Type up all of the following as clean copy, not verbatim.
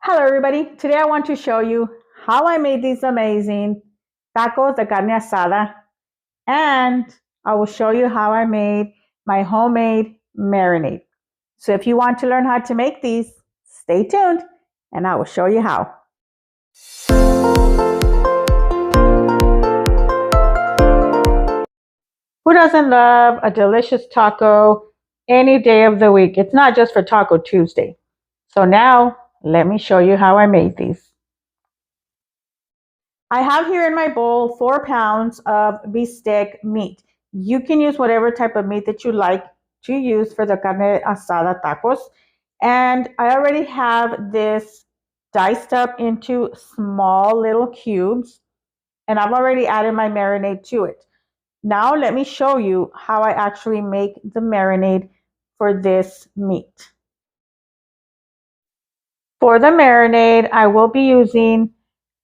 Hello everybody, today I want to show you how I made these amazing tacos de carne asada, and I will show you how I made my homemade marinade. So if you want to learn how to make these, stay tuned and I will show you how. Who doesn't love a delicious taco any day of the week? It's not just for Taco Tuesday. So now let me show you how I made these. I have here in my bowl 4 pounds of bistek meat. You can use whatever type of meat that you like to use for the carne asada tacos. And I already have this diced up into small little cubes. And I've already added my marinade to it. Now let me show you how I actually make the marinade for this meat. For the marinade, I will be using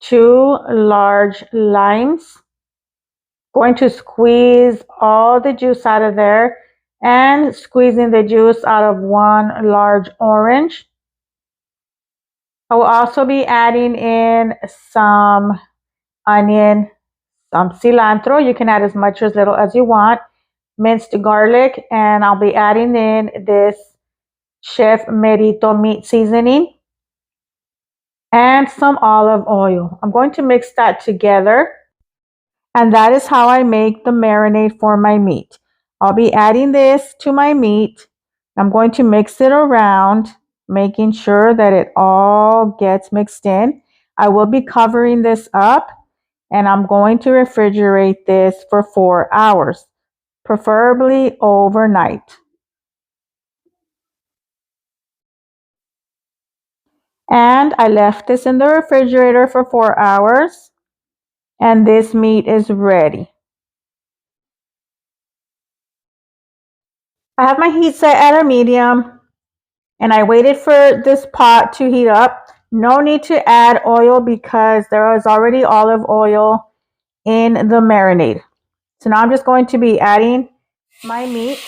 2 large limes. Going to squeeze all the juice out of there and squeezing the juice out of 1 large orange. I will also be adding in some onion, some cilantro. You can add as much or as little as you want. Minced garlic, and I'll be adding in this Chef Merito meat seasoning and some olive oil. I'm going to mix that together. And that is how I make the marinade for my meat. I'll be adding this to my meat. I'm going to mix it around, making sure that it all gets mixed in. I will be covering this up and I'm going to refrigerate this for 4 hours, preferably overnight. And I left this in the refrigerator for 4 hours and this meat is ready. I have my heat set at a medium and I waited for this pot to heat up. No need to add oil because there is already olive oil in the marinade. So now I'm just going to be adding my meat.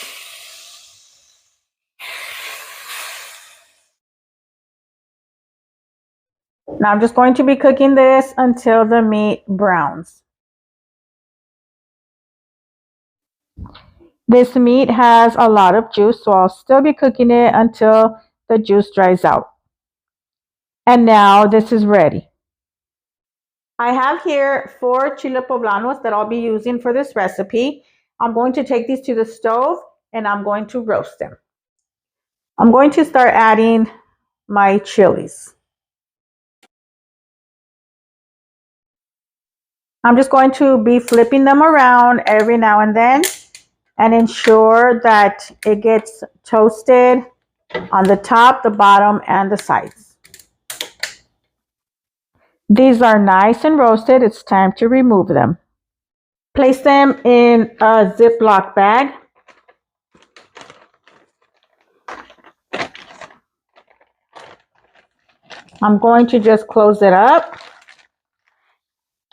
Now I'm just going to be cooking this until the meat browns. This meat has a lot of juice, so I'll still be cooking it until the juice dries out. And now this is ready. I have here 4 chile poblanos that I'll be using for this recipe. I'm going to take these to the stove and I'm going to roast them. I'm going to start adding my chilies. I'm just going to be flipping them around every now and then and ensure that it gets toasted on the top, the bottom, and the sides. These are nice and roasted. It's time to remove them. Place them in a Ziploc bag. I'm going to just close it up.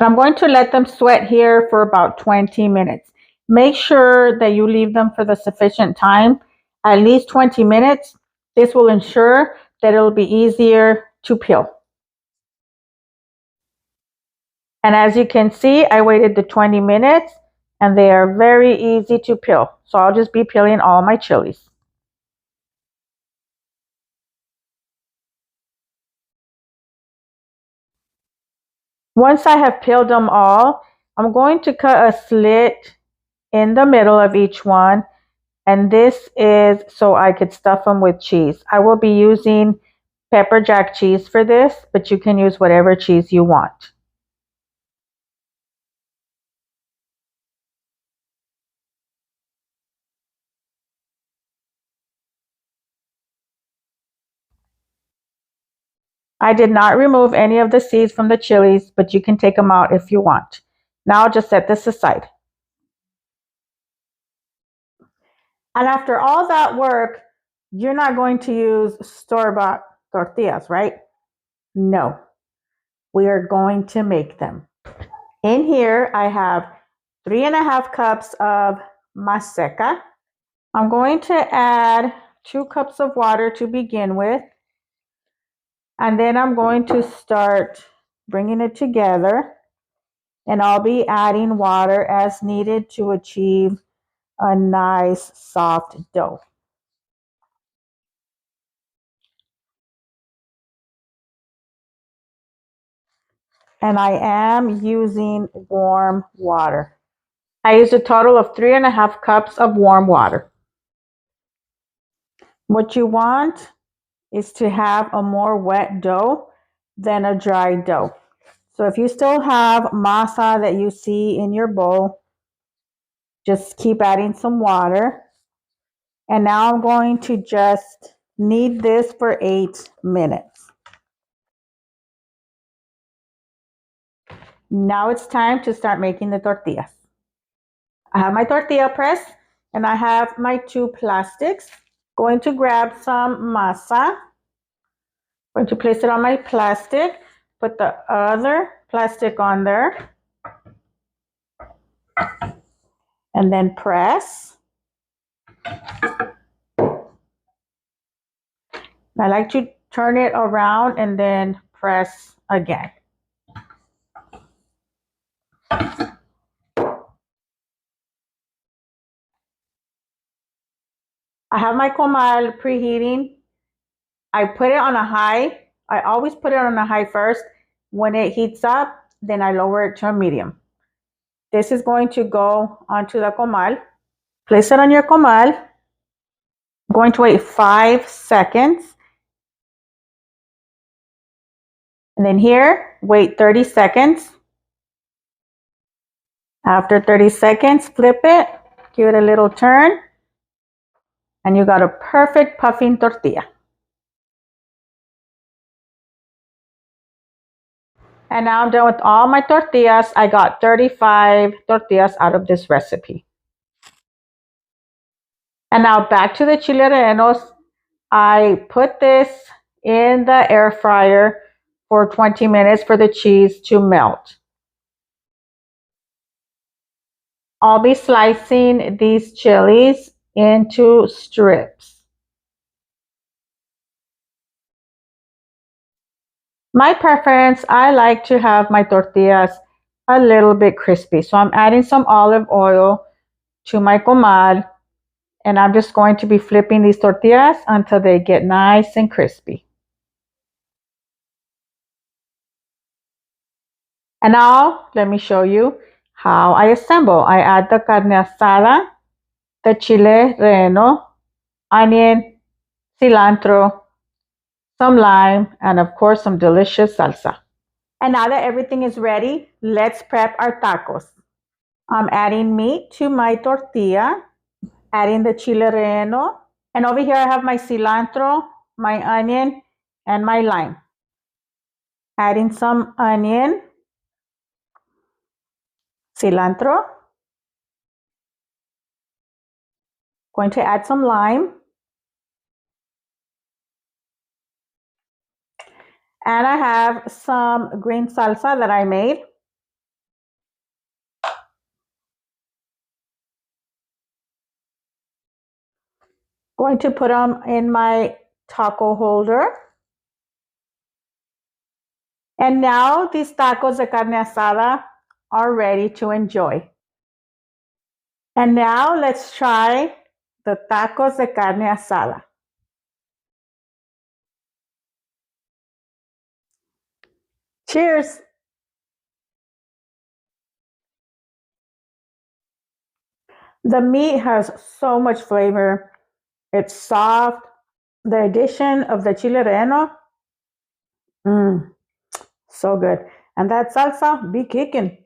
I'm going to let them sweat here for about 20 minutes. Make sure that you leave them for the sufficient time, at least 20 minutes. This will ensure that it will be easier to peel. And as you can see, I waited the 20 minutes and they are very easy to peel. So I'll just be peeling all my chilies. Once I have peeled them all, I'm going to cut a slit in the middle of each one. And this is so I could stuff them with cheese. I will be using pepper jack cheese for this, but you can use whatever cheese you want. I did not remove any of the seeds from the chilies, but you can take them out if you want. Now I'll just set this aside. And after all that work, you're not going to use store-bought tortillas, right? No, we are going to make them. In here, I have 3.5 cups of maseca. I'm going to add 2 cups of water to begin with. And then I'm going to start bringing it together, and I'll be adding water as needed to achieve a nice soft dough. And I am using warm water. I used a total of 3.5 cups of warm water. What you want is to have a more wet dough than a dry dough. So if you still have masa that you see in your bowl, just keep adding some water. And now I'm going to just knead this for 8 minutes. Now it's time to start making the tortillas. I have my tortilla press and I have my 2 plastics. Going to grab some masa. Going to place it on my plastic. Put the other plastic on there. And then press. I like to turn it around and then press again. I have my comal preheating. I put it on a high. I always put it on a high first. When it heats up, then I lower it to a medium. This is going to go onto the comal. Place it on your comal. I'm going to wait 5 seconds. And then here, wait 30 seconds. After 30 seconds, flip it, give it a little turn, and you got a perfect puffing tortilla. And now I'm done with all my tortillas. I got 35 tortillas out of this recipe. And now back to the chile rellenos. I put this in the air fryer for 20 minutes for the cheese to melt. I'll be slicing these chilies into strips. My preference, I like to have my tortillas a little bit crispy. So I'm adding some olive oil to my comal, and I'm just going to be flipping these tortillas until they get nice and crispy. And now let me show you how I assemble. I add the carne asada, the chile relleno, onion, cilantro, some lime, and of course some delicious salsa. And now that everything is ready, let's prep our tacos. I'm adding meat to my tortilla, adding the chile relleno, and over here I have my cilantro, my onion, and my lime. Adding some onion, cilantro, going to add some lime, and I have some green salsa that I made. Going to put them in my taco holder. And now these tacos de carne asada are ready to enjoy. And now let's try the tacos de carne asada. Cheers! The meat has so much flavor. It's soft. The addition of the chile relleno, so good. And that salsa be kicking.